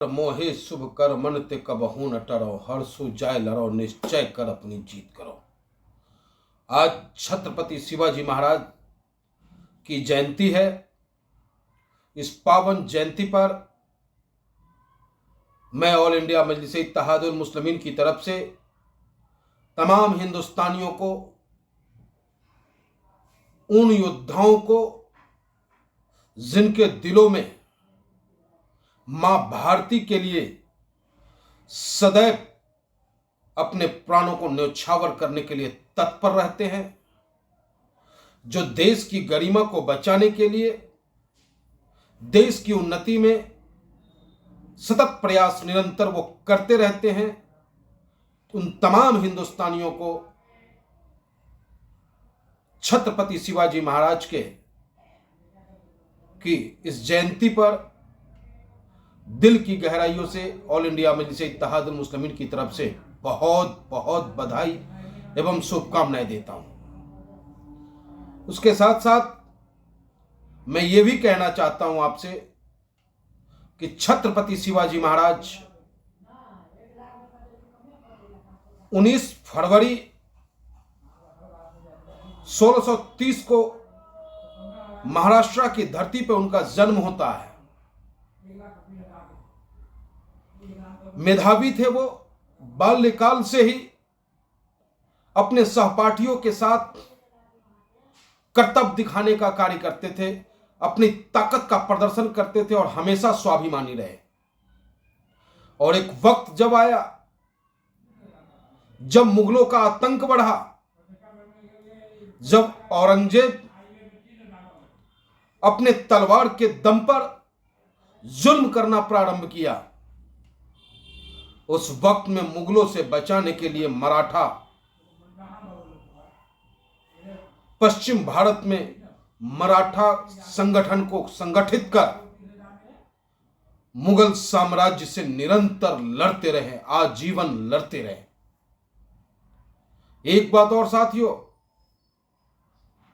मोहे शुभ कर मन ते कबहू न टरो, हर्षु जाय लड़ो निश्चय कर अपनी जीत करो। आज छत्रपति शिवाजी महाराज की जयंती है। इस पावन जयंती पर मैं ऑल इंडिया मजलिस इत्तेहादुल मुस्लिमीन की तरफ से तमाम हिंदुस्तानियों को, उन योद्धाओं को जिनके दिलों में मां भारती के लिए सदैव अपने प्राणों को न्यौछावर करने के लिए तत्पर रहते हैं, जो देश की गरिमा को बचाने के लिए, देश की उन्नति में सतत प्रयास निरंतर वो करते रहते हैं, उन तमाम हिंदुस्तानियों को छत्रपति शिवाजी महाराज की इस जयंती पर दिल की गहराइयों से ऑल इंडिया मजलिस इत्तेहादुल मुस्लिमीन की तरफ से बहुत बहुत बधाई एवं शुभकामनाएं देता हूं। उसके साथ साथ मैं ये भी कहना चाहता हूं आपसे कि छत्रपति शिवाजी महाराज 19 फरवरी 1630 को महाराष्ट्र की धरती पर उनका जन्म होता है। मेधावी थे वो, बाल्यकाल से ही अपने सहपाठियों के साथ कर्तव्य दिखाने का कार्य करते थे, अपनी ताकत का प्रदर्शन करते थे और हमेशा स्वाभिमानी रहे। और एक वक्त जब आया जब मुगलों का आतंक बढ़ा, जब औरंगजेब अपने तलवार के दम पर जुल्म करना प्रारंभ किया, उस वक्त में मुगलों से बचाने के लिए मराठा पश्चिम भारत में मराठा संगठन को संगठित कर मुगल साम्राज्य से निरंतर लड़ते रहे, आजीवन लड़ते रहे। एक बात और साथियों,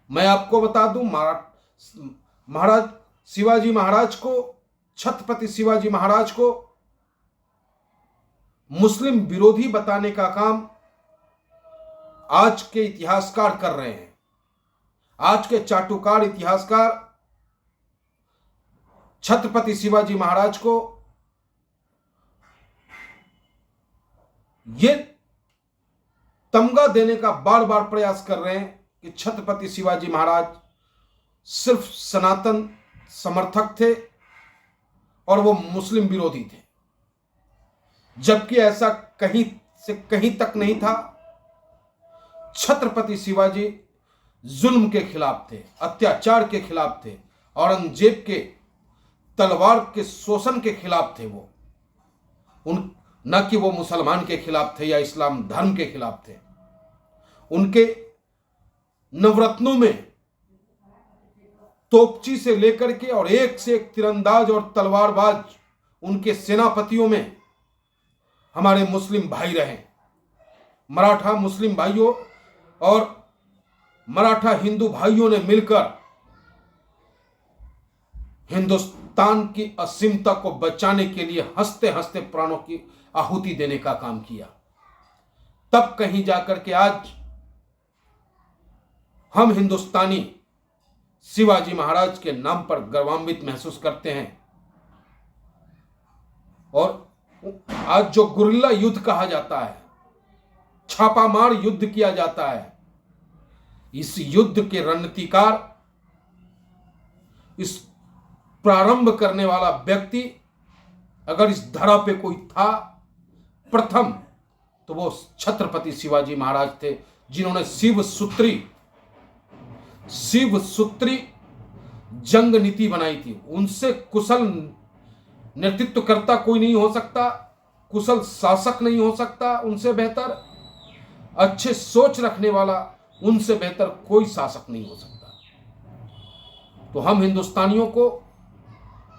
मैं आपको बता दूं, महाराज शिवाजी महाराज को, छत्रपति शिवाजी महाराज को मुस्लिम विरोधी बताने का काम आज के इतिहासकार कर रहे हैं। आज के चाटुकार इतिहासकार छत्रपति शिवाजी महाराज को यह तमगा देने का बार बार प्रयास कर रहे हैं कि छत्रपति शिवाजी महाराज सिर्फ सनातन समर्थक थे और वो मुस्लिम विरोधी थे, जबकि ऐसा कहीं से कहीं तक नहीं था। छत्रपति शिवाजी जुल्म के खिलाफ थे, अत्याचार के खिलाफ थे, औरंगजेब के तलवार के शोषण के खिलाफ थे। वो न कि वो मुसलमान के खिलाफ थे या इस्लाम धर्म के खिलाफ थे। उनके नवरत्नों में तोपची से लेकर के और एक से एक तीरंदाज और तलवारबाज उनके सेनापतियों में हमारे मुस्लिम भाई रहे। मराठा मुस्लिम भाइयों और मराठा हिंदू भाइयों ने मिलकर हिंदुस्तान की असीमता को बचाने के लिए हंसते हंसते प्राणों की आहुति देने का काम किया। तब कहीं जाकर के आज हम हिंदुस्तानी शिवाजी महाराज के नाम पर गर्वान्वित महसूस करते हैं। और आज जो गुरिल्ला युद्ध कहा जाता है, छापामार युद्ध किया जाता है, इस युद्ध के रणनीतिकार, इस प्रारंभ करने वाला व्यक्ति अगर इस धरा पे कोई था प्रथम, तो वो छत्रपति शिवाजी महाराज थे, जिन्होंने शिव सूत्री जंग नीति बनाई थी। उनसे कुशल नेतृत्वकर्ता कोई नहीं हो सकता, कुशल शासक नहीं हो सकता उनसे बेहतर, अच्छे सोच रखने वाला उनसे बेहतर कोई शासक नहीं हो सकता। तो हम हिंदुस्तानियों को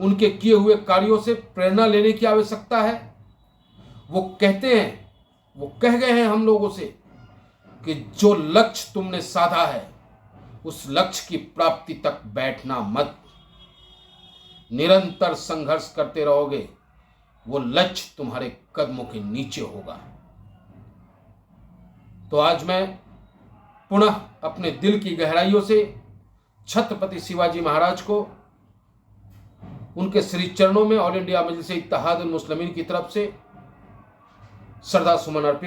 उनके किए हुए कार्यों से प्रेरणा लेने की आवश्यकता है। वो कहते हैं, वो कह गए हैं हम लोगों से कि जो लक्ष्य तुमने साधा है उस लक्ष्य की प्राप्ति तक बैठना मत, निरंतर संघर्ष करते रहोगे, वो लक्ष्य तुम्हारे कदमों के नीचे होगा। तो आज मैं पुनः अपने दिल की गहराइयों से छत्रपति शिवाजी महाराज को, उनके श्री चरणों में ऑल इंडिया मजलिस इत्तेहादुल मुस्लिमीन की तरफ से श्रद्धा सुमन अर्पित